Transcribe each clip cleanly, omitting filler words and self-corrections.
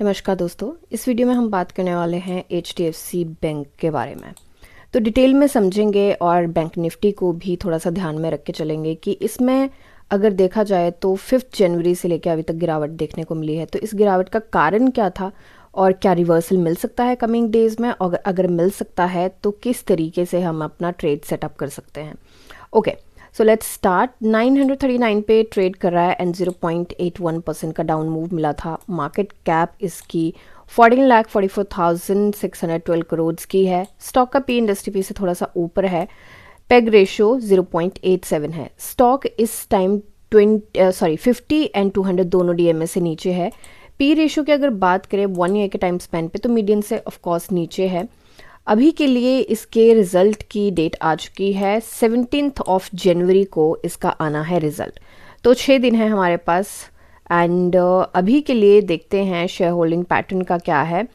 नमस्कार दोस्तों, इस वीडियो में हम बात करने वाले हैं HDFC बैंक के बारे में। तो डिटेल में समझेंगे और बैंक निफ्टी को भी थोड़ा सा ध्यान में रख के चलेंगे कि इसमें अगर देखा जाए तो 5 जनवरी से लेकर अभी तक गिरावट देखने को मिली है। तो इस गिरावट का कारण क्या था और क्या रिवर्सल मिल सकता है कमिंग डेज में, और अगर मिल सकता है तो किस तरीके से हम अपना ट्रेड सेटअप कर सकते हैं। Okay, so let's start. 939 पे ट्रेड कर रहा है एंड 0.81% का डाउन मूव मिला था। मार्केट कैप इसकी 14,44,612 करोड़ की है। स्टॉक का पी इंडस्ट्री पी से थोड़ा सा ऊपर है। पेग रेशियो 0.87 है। स्टॉक इस टाइम 50 एंड 200 दोनों डीएमए से नीचे है। पी रेशियो की अगर बात करें 1 ईयर के टाइम स्पेन पे तो मीडियन से ऑफ कोर्स नीचे है। अभी के लिए इसके रिजल्ट की डेट आ चुकी है। 17 जनवरी को इसका आना है रिजल्ट। तो 6 दिन है हमारे पास एंड अभी के लिए देखते हैं शेयर होल्डिंग पैटर्न का क्या है।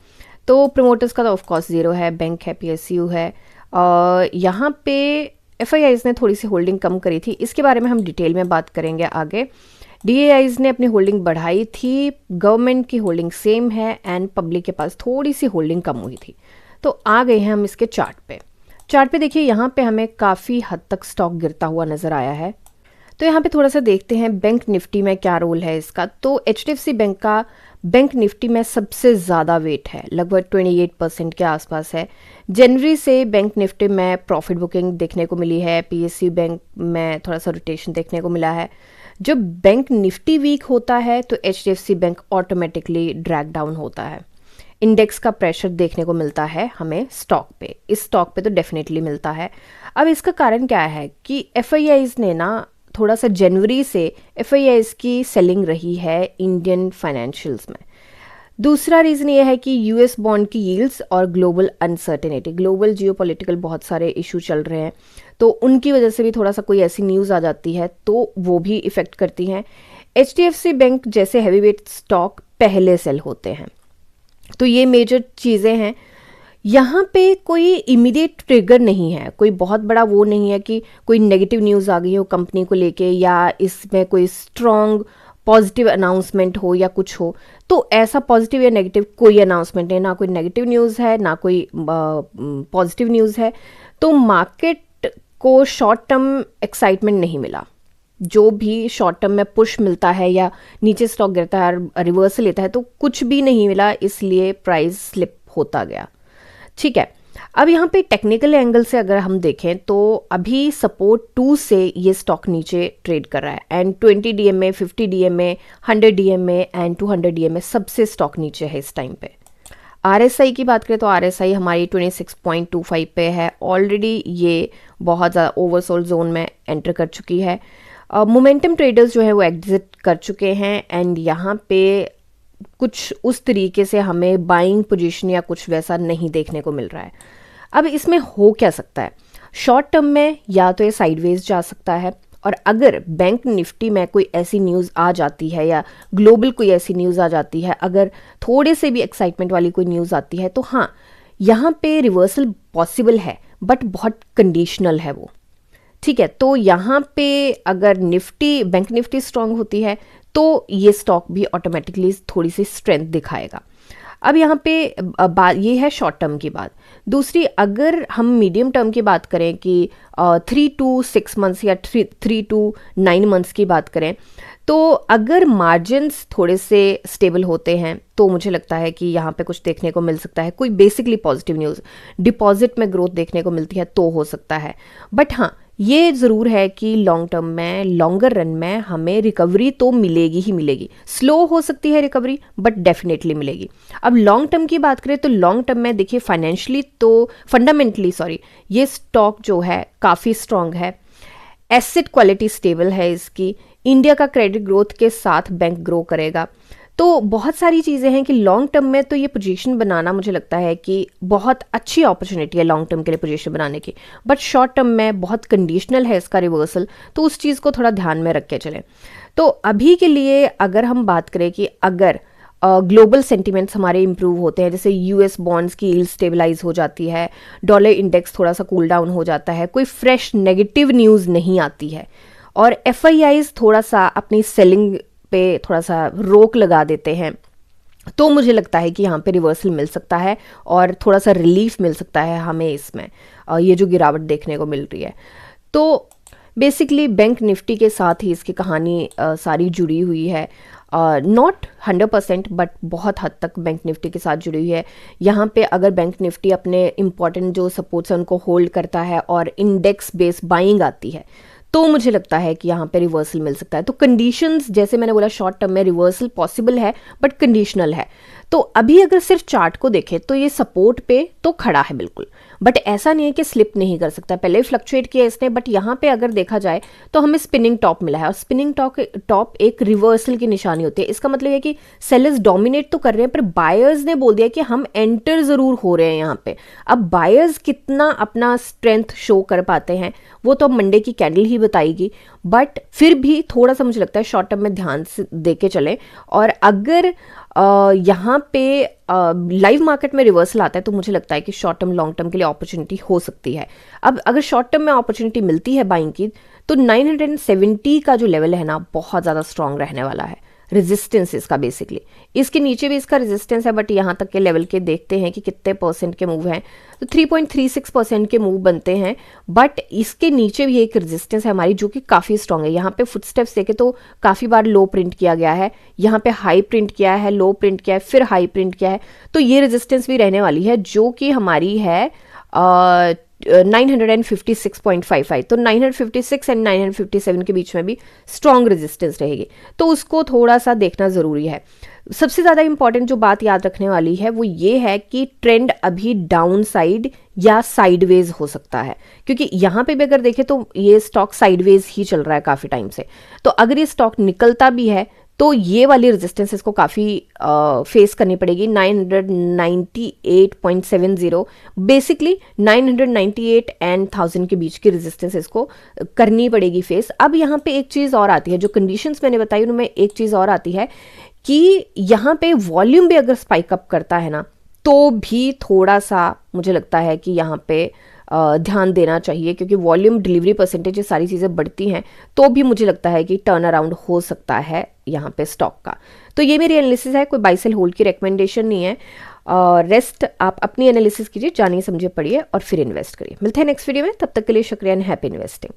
तो प्रमोटर्स का तो ऑफ कोर्स 0 है, बैंक है, PSU है। यहाँ पे FIIs ने थोड़ी सी होल्डिंग कम करी थी, इसके बारे में हम डिटेल में बात करेंगे आगे। DAIs ने अपनी होल्डिंग बढ़ाई थी, गवर्नमेंट की होल्डिंग सेम है एंड पब्लिक के पास थोड़ी सी होल्डिंग कम हुई थी। तो आ गए हैं हम इसके चार्ट पे देखिए, यहाँ पे हमें काफ़ी हद तक स्टॉक गिरता हुआ नज़र आया है। तो यहाँ पे थोड़ा सा देखते हैं बैंक निफ्टी में क्या रोल है इसका। तो HDFC बैंक का बैंक निफ्टी में सबसे ज़्यादा वेट है, लगभग 28% के आसपास है। जनवरी से बैंक निफ्टी में प्रॉफिट बुकिंग देखने को मिली है। PSU बैंक में थोड़ा सा रोटेशन देखने को मिला है। जब बैंक निफ्टी वीक होता है तो HDFC bank automatically drag down होता है। इंडेक्स का प्रेशर देखने को मिलता है हमें स्टॉक पे, इस स्टॉक पे तो डेफिनेटली मिलता है। अब इसका कारण क्या है कि FIIs ने ना थोड़ा सा जनवरी से FIIs की सेलिंग रही है इंडियन फाइनेंशियल्स में। दूसरा रीज़न ये है कि US बॉन्ड की यील्ड्स और ग्लोबल अनसर्टेनिटी, ग्लोबल जियोपॉलिटिकल बहुत सारे इशू चल रहे हैं, तो उनकी वजह से भी थोड़ा सा कोई ऐसी न्यूज़ आ जाती है तो वो भी इफ़ेक्ट करती हैं। HDFC बैंक जैसे हैवी वेट स्टॉक पहले सेल होते हैं, तो ये मेजर चीज़ें हैं। यहाँ पे कोई इमीडिएट ट्रिगर नहीं है, कोई बहुत बड़ा वो नहीं है कि कोई नेगेटिव न्यूज़ आ गई हो कंपनी को लेके या इसमें कोई स्ट्रॉन्ग पॉजिटिव अनाउंसमेंट हो या कुछ हो। तो ऐसा पॉजिटिव या नेगेटिव कोई अनाउंसमेंट नहीं, ना कोई नेगेटिव न्यूज़ है ना कोई पॉजिटिव न्यूज़ है। तो मार्केट को शॉर्ट टर्म एक्साइटमेंट नहीं मिला। जो भी शॉर्ट टर्म में पुश मिलता है या नीचे स्टॉक गिरता है, रिवर्सल लेता है, तो कुछ भी नहीं मिला, इसलिए प्राइस स्लिप होता गया। ठीक है, अब यहाँ पे टेक्निकल एंगल से अगर हम देखें तो अभी सपोर्ट 2 से ये स्टॉक नीचे ट्रेड कर रहा है and 20 DMA, 50 DMA, 100 DMA and 200 DMA सबसे स्टॉक नीचे है इस टाइम पे। RSI की बात करें तो RSI हमारी 26.25 पे है। ऑलरेडी ये बहुत ज़्यादा ओवरसोल्ड जोन में एंटर कर चुकी है। मोमेंटम ट्रेडर्स जो है वो एग्जिट कर चुके हैं एंड यहाँ पे कुछ उस तरीके से हमें बाइंग पोजीशन या कुछ वैसा नहीं देखने को मिल रहा है। अब इसमें हो क्या सकता है, शॉर्ट टर्म में या तो ये साइडवेज जा सकता है, और अगर बैंक निफ्टी में कोई ऐसी न्यूज़ आ जाती है या ग्लोबल कोई ऐसी न्यूज़ आ जाती है, अगर थोड़े से भी एक्साइटमेंट वाली कोई न्यूज़ आती है तो हाँ, यहाँ पे रिवर्सल पॉसिबल है, बट बहुत कंडीशनल है वो। ठीक है, तो यहाँ पे अगर निफ्टी बैंक निफ्टी स्ट्रांग होती है तो ये स्टॉक भी ऑटोमेटिकली थोड़ी सी स्ट्रेंथ दिखाएगा। अब यहाँ पे ये है शॉर्ट टर्म की बात। दूसरी, अगर हम मीडियम टर्म की बात करें कि 3 to 6 मंथ्स या 3 to 9 मंथ्स की बात करें, तो अगर मार्जिन्स थोड़े से स्टेबल होते हैं तो मुझे लगता है कि यहाँ पे कुछ देखने को मिल सकता है। कोई बेसिकली पॉजिटिव न्यूज़, डिपॉजिट में ग्रोथ देखने को मिलती है तो हो सकता है। बट हाँ, ये ज़रूर है कि लॉन्ग टर्म में, लॉन्गर रन में हमें रिकवरी तो मिलेगी ही मिलेगी। स्लो हो सकती है रिकवरी, बट डेफिनेटली मिलेगी। अब लॉन्ग टर्म की बात करें तो लॉन्ग टर्म में देखिए फंडामेंटली ये स्टॉक जो है काफ़ी स्ट्रांग है। एसेट क्वालिटी स्टेबल है इसकी। इंडिया का क्रेडिट ग्रोथ के साथ बैंक ग्रो करेगा। तो बहुत सारी चीज़ें हैं कि लॉन्ग टर्म में तो ये पोजीशन बनाना मुझे लगता है कि बहुत अच्छी अपॉर्चुनिटी है लॉन्ग टर्म के लिए पोजीशन बनाने की। बट शॉर्ट टर्म में बहुत कंडीशनल है इसका रिवर्सल, तो उस चीज़ को थोड़ा ध्यान में रख के चलें। तो अभी के लिए अगर हम बात करें कि अगर ग्लोबल सेंटिमेंट्स हमारे इंप्रूव होते हैं, जैसे US बॉन्ड्स की यील्ड स्टेबलाइज हो जाती है, डॉलर इंडेक्स थोड़ा सा कूल डाउन हो जाता है, कोई फ्रेश नेगेटिव न्यूज़ नहीं आती है और FIIs थोड़ा सा अपनी सेलिंग पे थोड़ा सा रोक लगा देते हैं, तो मुझे लगता है कि यहाँ पे रिवर्सल मिल सकता है और थोड़ा सा रिलीफ मिल सकता है हमें इसमें, ये जो गिरावट देखने को मिल रही है। तो बेसिकली बैंक निफ्टी के साथ ही इसकी कहानी सारी जुड़ी हुई है, नॉट 100% बट बहुत हद तक बैंक निफ्टी के साथ जुड़ी हुई है। यहाँ पे अगर बैंक निफ्टी अपने इंपॉर्टेंट जो सपोर्ट्स हैं उनको होल्ड करता है और इंडेक्स बेस बाइंग आती है, तो मुझे लगता है कि यहाँ पे रिवर्सल मिल सकता है। तो कंडीशंस जैसे मैंने बोला शॉर्ट टर्म में रिवर्सल पॉसिबल है बट कंडीशनल है। तो अभी अगर सिर्फ चार्ट को देखें तो ये सपोर्ट पे तो खड़ा है बिल्कुल, बट ऐसा नहीं है कि स्लिप नहीं कर सकता। पहले फ्लक्चुएट किया इसने, बट यहाँ पे अगर देखा जाए तो हमें स्पिनिंग टॉप मिला है और स्पिनिंग टॉप एक रिवर्सल की निशानी होती है। इसका मतलब है कि सेलर्स डोमिनेट तो कर रहे हैं पर बायर्स ने बोल दिया कि हम एंटर जरूर हो रहे हैं यहाँ पे। अब बायर्स कितना अपना स्ट्रेंथ शो कर पाते हैं वो तो अब मंडे की कैंडल ही बताएगी, बट फिर भी थोड़ा सा मुझे लगता है शॉर्ट टर्म में ध्यान से दे के चले। और अगर यहाँ पे लाइव मार्केट में रिवर्सल आता है तो मुझे लगता है कि शॉर्ट टर्म लॉन्ग टर्म के लिए अपॉर्चुनिटी हो सकती है। अब अगर शॉर्ट टर्म में अपॉर्चुनिटी मिलती है बाइंग की तो 970 का जो लेवल है ना बहुत ज़्यादा स्ट्रांग रहने वाला है, रेजिस्टेंस इसका बेसिकली। इसके नीचे भी इसका रेजिस्टेंस है बट यहाँ तक के लेवल के देखते हैं कि कितने परसेंट के मूव हैं, तो 3.36% के मूव बनते हैं। बट इसके नीचे भी एक रेजिस्टेंस है हमारी जो कि काफ़ी स्ट्रांग है। यहाँ पे फुटस्टेप्स देखे तो काफ़ी बार लो प्रिंट किया गया है, यहाँ पे हाई प्रिंट किया है, लो प्रिंट किया है, फिर हाई प्रिंट किया है। तो ये रेजिस्टेंस भी रहने वाली है जो कि हमारी है 956.55। तो 956 एंड 957 के बीच में भी स्ट्रॉन्ग रेजिस्टेंस रहेगी, तो उसको थोड़ा सा देखना ज़रूरी है। सबसे ज़्यादा इंपॉर्टेंट जो बात याद रखने वाली है वो ये है कि ट्रेंड अभी डाउन साइड या साइडवेज हो सकता है, क्योंकि यहाँ पे भी अगर देखें तो ये स्टॉक साइडवेज ही चल रहा है काफ़ी टाइम से। तो अगर ये स्टॉक निकलता भी है तो ये वाली रेजिस्टेंस इसको काफ़ी फेस करनी पड़ेगी, 998.70। बेसिकली 998 एंड 1000 के बीच की रेजिस्टेंस इसको करनी पड़ेगी फेस। अब यहाँ पे एक चीज़ और आती है, जो कंडीशंस मैंने बताई उनमें एक चीज़ और आती है कि यहाँ पे वॉल्यूम भी अगर स्पाइक अप करता है ना तो भी थोड़ा सा मुझे लगता है कि यहाँ पे ध्यान देना चाहिए, क्योंकि वॉल्यूम, डिलीवरी परसेंटेज, ये सारी चीज़ें बढ़ती हैं तो भी मुझे लगता है कि टर्न अराउंड हो सकता है यहाँ पे स्टॉक का। तो ये मेरी एनालिसिस है, कोई बाय सेल होल्ड की रिकमेंडेशन नहीं है। रेस्ट आप अपनी एनालिसिस कीजिए, जानिए समझिए पढ़िए और फिर इन्वेस्ट करिए। मिलते हैं नेक्स्ट वीडियो में, तब तक के लिए शुक्रिया एंड हैप्पी इन्वेस्टिंग।